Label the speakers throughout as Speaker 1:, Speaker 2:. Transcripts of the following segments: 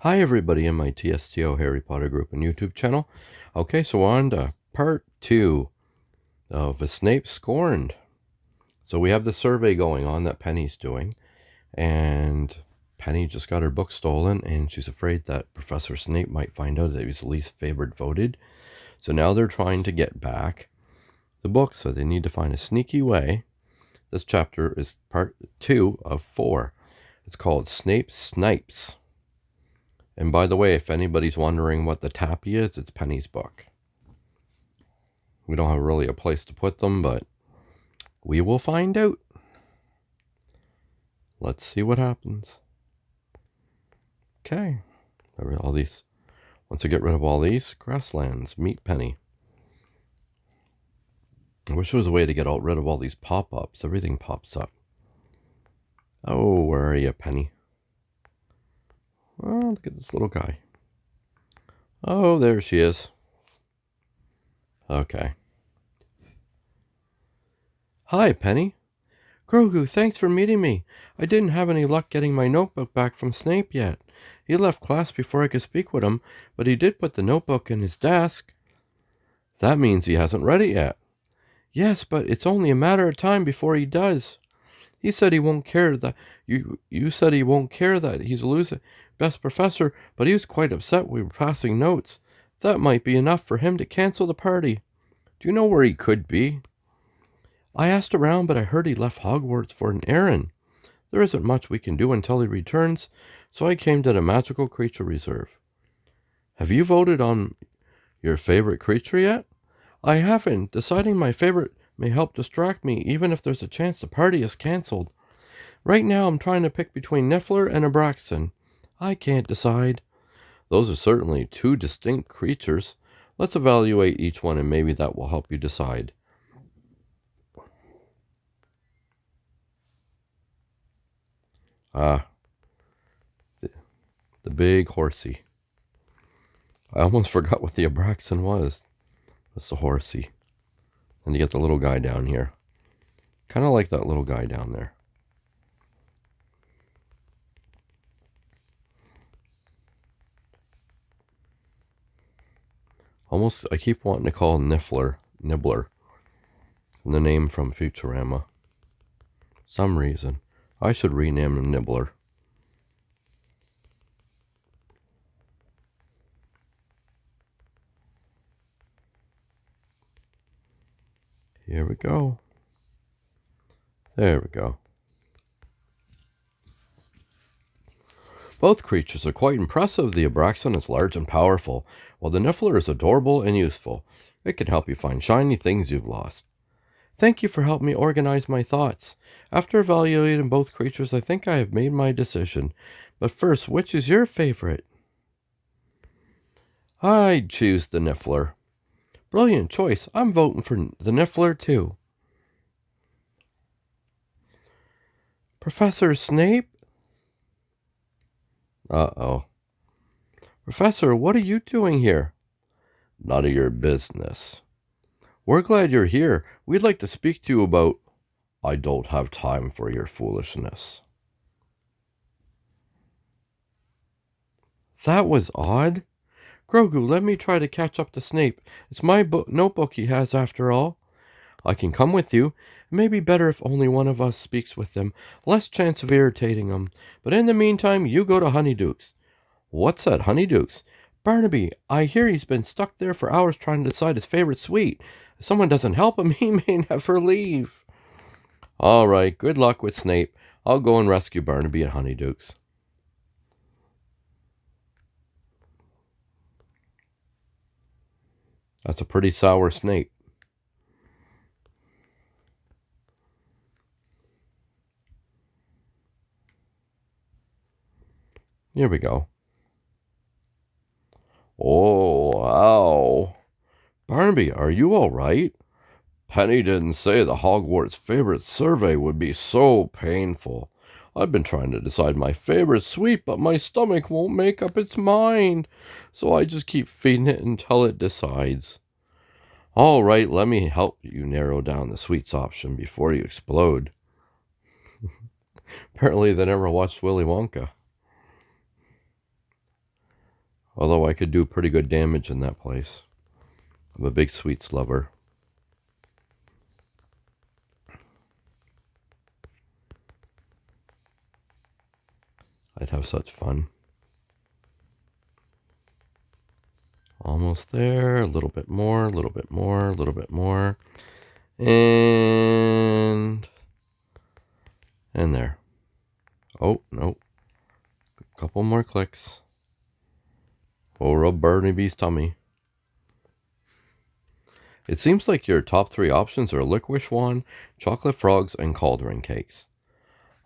Speaker 1: Hi everybody in my TSTO Harry Potter group and YouTube channel. Okay, so we're on to part 2 of Snape Scorned. So we have the survey going on that Penny's doing, and Penny just got her book stolen, and she's afraid that Professor Snape might find out that he's the least favored voted. So now they're trying to get back the book, so they need to find a sneaky way. This chapter is part 2 of 4. It's called Snape Snipes. And by the way, if anybody's wondering what the tappy is, it's Penny's book. We don't have really a place to put them, but we will find out. Let's see what happens. Okay. All these. Once I get rid of all these grasslands, meet Penny. I wish there was a way to get rid of all these pop-ups. Everything pops up. Oh, where are you, Penny? Oh, look at this little guy. Oh, there she is. Okay. Hi, Penny. Grogu, thanks for meeting me. I didn't have any luck getting my notebook back from Snape yet. He left class before I could speak with him, but he did put the notebook in his desk. That means he hasn't read it yet. Yes, but it's only a matter of time before he does. He said he won't care that you said he won't care that he's losing best professor, but he was quite upset we were passing notes. That might be enough for him to cancel the party. Do you know where he could be? I asked around, but I heard he left Hogwarts for an errand. There isn't much we can do until he returns, so I came to the Magical Creature Reserve. Have you voted on your favorite creature yet? I haven't. Deciding my favorite may help distract me, even if there's a chance the party is cancelled. Right now I'm trying to pick between Niffler and Abraxan. I can't decide. Those are certainly two distinct creatures. Let's evaluate each one and maybe that will help you decide. The big horsey. I almost forgot what the Abraxan was. That's the horsey. And you get the little guy down here. Kind of like that little guy down there. Almost, I keep wanting to call Nibbler, the name from Futurama. Some reason. I should rename him Nibbler. Here we go. There we go. Both creatures are quite impressive. The Abraxan is large and powerful, while the Niffler is adorable and useful. It can help you find shiny things you've lost. Thank you for helping me organize my thoughts. After evaluating both creatures, I think I have made my decision. But first, which is your favorite? I'd choose the Niffler. Brilliant choice. I'm voting for the Niffler, too. Professor Snape? Uh-oh. Professor, what are you doing here? None of your business. We're glad you're here. We'd like to speak to you about... I don't have time for your foolishness. That was odd. Grogu, let me try to catch up to Snape. It's my notebook he has, after all. I can come with you. It may be better if only one of us speaks with him. Less chance of irritating him. But in the meantime, you go to Honeyduke's. What's at Honeyduke's? Barnaby, I hear he's been stuck there for hours trying to decide his favorite sweet. If someone doesn't help him, he may never leave. All right, good luck with Snape. I'll go and rescue Barnaby at Honeyduke's. That's a pretty sour Snape. Here we go. Oh, ow. Barnaby, are you all right? Penny didn't say the Hogwarts favorite survey would be so painful. I've been trying to decide my favorite sweet, but my stomach won't make up its mind, so I just keep feeding it until it decides. All right, let me help you narrow down the sweets option before you explode. Apparently they never watched Willy Wonka. Although I could do pretty good damage in that place. I'm a big sweets lover. I'd have such fun. Almost there. A little bit more, a little bit more, a little bit more. And there. Oh, no. A couple more clicks. Oh, rub Barnaby's tummy. It seems like your top 3 options are licorice wand, chocolate frogs, and cauldron cakes.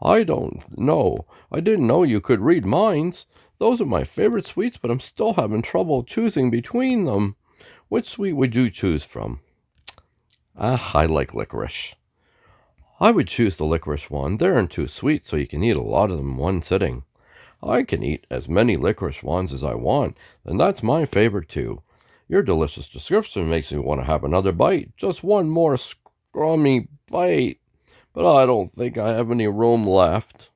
Speaker 1: I don't know. I didn't know you could read minds. Those are my favorite sweets, but I'm still having trouble choosing between them. Which sweet would you choose from? I like licorice. I would choose the licorice one. They aren't too sweet, so you can eat a lot of them in one sitting. I can eat as many licorice ones as I want, and that's my favorite too. Your delicious description makes me want to have another bite. Just one more scrummy bite. But I don't think I have any room left.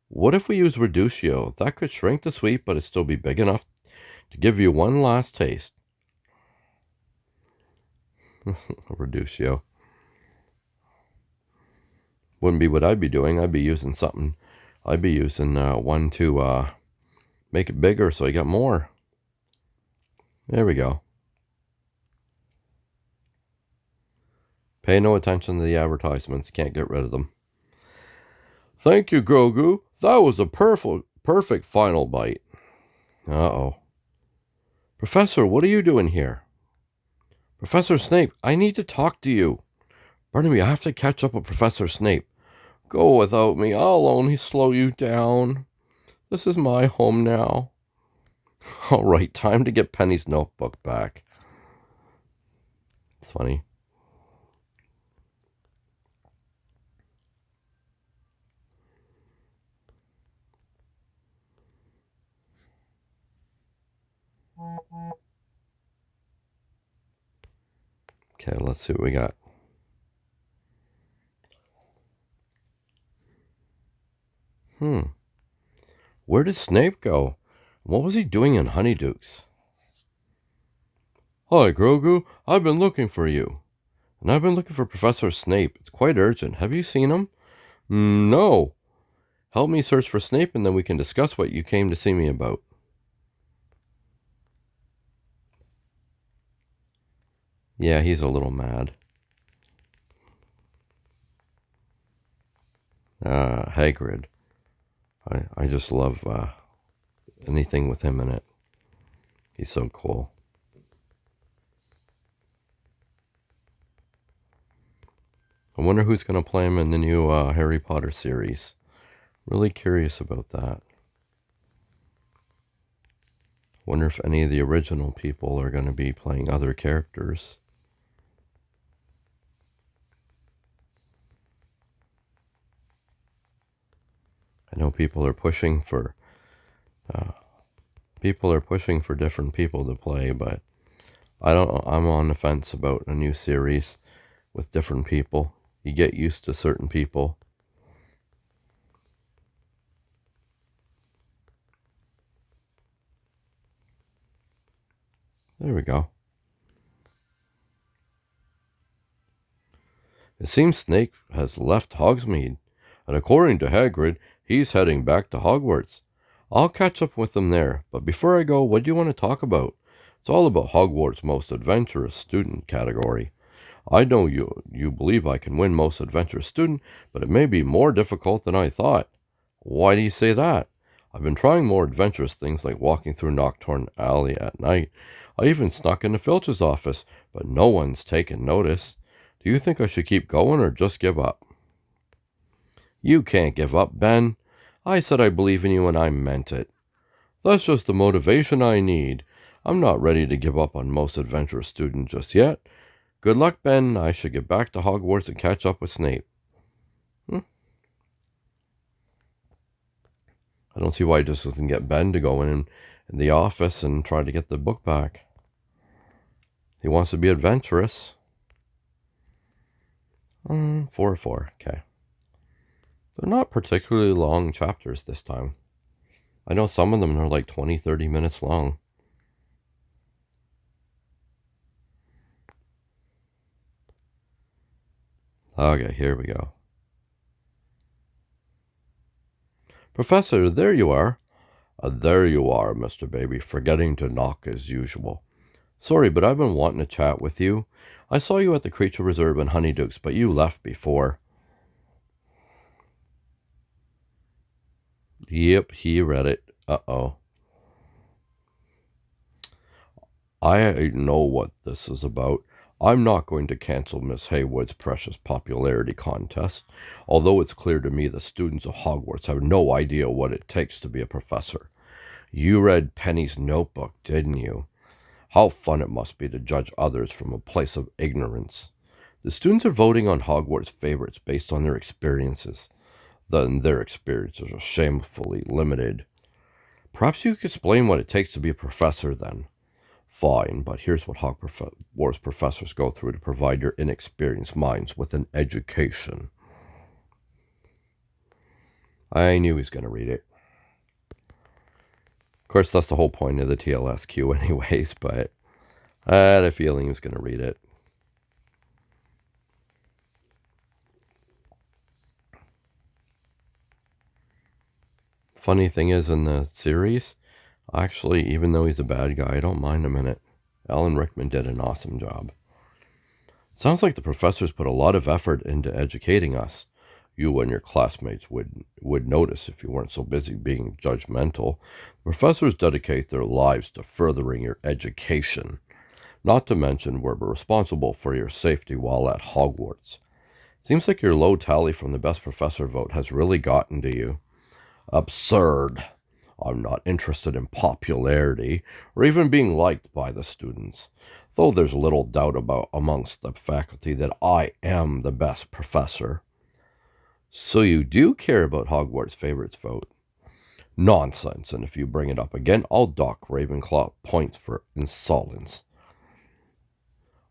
Speaker 1: What if we use Reducio? That could shrink the sweet, but it'd still be big enough to give you one last taste. Reducio. Wouldn't be what I'd be doing. I'd be using something. I'd be using one to make it bigger so you got more. There we go. Pay no attention to the advertisements. Can't get rid of them. Thank you, Grogu. That was a perfect final bite. Uh-oh. Professor, what are you doing here? Professor Snape, I need to talk to you. Barnaby, I have to catch up with Professor Snape. Go without me. I'll only slow you down. This is my home now. All right, time to get Penny's notebook back. It's funny. Okay, let's see what we got. Where did Snape go? What was he doing in Honeydukes? Hi, Grogu. I've been looking for you. And I've been looking for Professor Snape. It's quite urgent. Have you seen him? No. Help me search for Snape and then we can discuss what you came to see me about. Yeah, he's a little mad. Hagrid. I just love anything with him in it. He's so cool. I wonder who's going to play him in the new Harry Potter series. Really curious about that. Wonder if any of the original people are going to be playing other characters. I know people are pushing for different people to play, but I'm on the fence about a new series with different people. You get used to certain people. There we go. It seems Snape has left Hogsmeade, and according to Hagrid, he's heading back to Hogwarts. I'll catch up with him there, but before I go, what do you want to talk about? It's all about Hogwarts' most adventurous student category. I know you believe I can win most adventurous student, but it may be more difficult than I thought. Why do you say that? I've been trying more adventurous things like walking through Nocturne Alley at night. I even snuck into Filch's office, but no one's taken notice. Do you think I should keep going or just give up? You can't give up, Ben. I said I believe in you and I meant it. That's just the motivation I need. I'm not ready to give up on most adventurous student just yet. Good luck, Ben. I should get back to Hogwarts and catch up with Snape. I don't see why he just doesn't get Ben to go in the office and try to get the book back. He wants to be adventurous. 4-4, okay. They're not particularly long chapters this time. I know some of them are like 20, 30 minutes long. Okay, here we go. Professor, there you are. There you are, Mr. Baby, forgetting to knock as usual. Sorry, but I've been wanting to chat with you. I saw you at the Creature Reserve in Honeydukes, but you left before. Yep, he read it. Uh-oh. I know what this is about. I'm not going to cancel Miss Haywood's precious popularity contest, although it's clear to me the students of Hogwarts have no idea what it takes to be a professor. You read Penny's notebook, didn't you? How fun it must be to judge others from a place of ignorance. The students are voting on Hogwarts favorites based on their experiences. Then their experiences are shamefully limited. Perhaps you could explain what it takes to be a professor then. Fine, but here's what Hogwarts professors go through to provide your inexperienced minds with an education. I knew he was going to read it. Of course, that's the whole point of the TLSQ anyways, but I had a feeling he was going to read it. Funny thing is, in the series, actually, even though he's a bad guy, I don't mind him in it. Alan Rickman did an awesome job. It sounds like the professors put a lot of effort into educating us. You and your classmates would notice if you weren't so busy being judgmental. Professors dedicate their lives to furthering your education. Not to mention, we're responsible for your safety while at Hogwarts. Seems like your low tally from the best professor vote has really gotten to you. Absurd. I'm not interested in popularity or even being liked by the students, though there's little doubt about amongst the faculty that I am the best professor. So you do care about Hogwarts favorites vote? Nonsense, and if you bring it up again, I'll dock Ravenclaw points for insolence.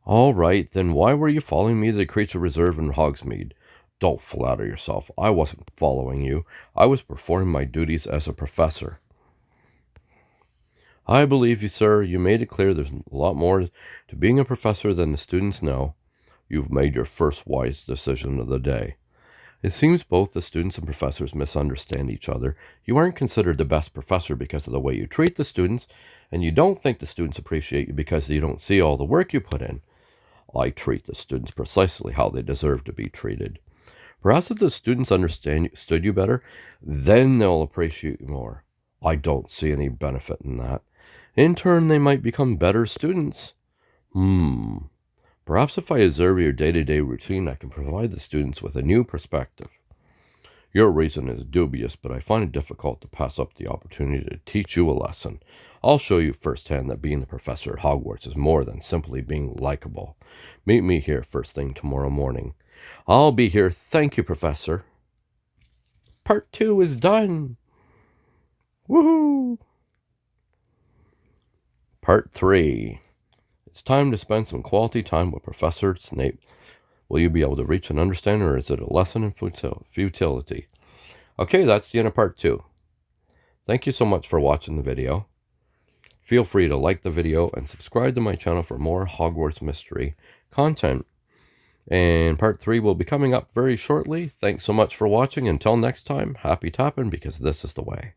Speaker 1: All right, then why were you following me to the Creature Reserve in Hogsmeade? Don't flatter yourself. I wasn't following you. I was performing my duties as a professor. I believe you, sir. You made it clear there's a lot more to being a professor than the students know. You've made your first wise decision of the day. It seems both the students and professors misunderstand each other. You aren't considered the best professor because of the way you treat the students, and you don't think the students appreciate you because you don't see all the work you put in. I treat the students precisely how they deserve to be treated. Perhaps if the students understood you better, then they'll appreciate you more. I don't see any benefit in that. In turn, they might become better students. Perhaps if I observe your day-to-day routine, I can provide the students with a new perspective. Your reason is dubious, but I find it difficult to pass up the opportunity to teach you a lesson. I'll show you firsthand that being the professor at Hogwarts is more than simply being likable. Meet me here first thing tomorrow morning. I'll be here. Thank you, Professor. Part 2 is done. Woohoo! Part 3. It's time to spend some quality time with Professor Snape. Will you be able to reach an understanding, or is it a lesson in futility? Okay, that's the end of part 2. Thank you so much for watching the video. Feel free to like the video and subscribe to my channel for more Hogwarts Mystery content. And part 3 will be coming up very shortly. Thanks so much for watching. Until next time, happy tapping, because this is the way.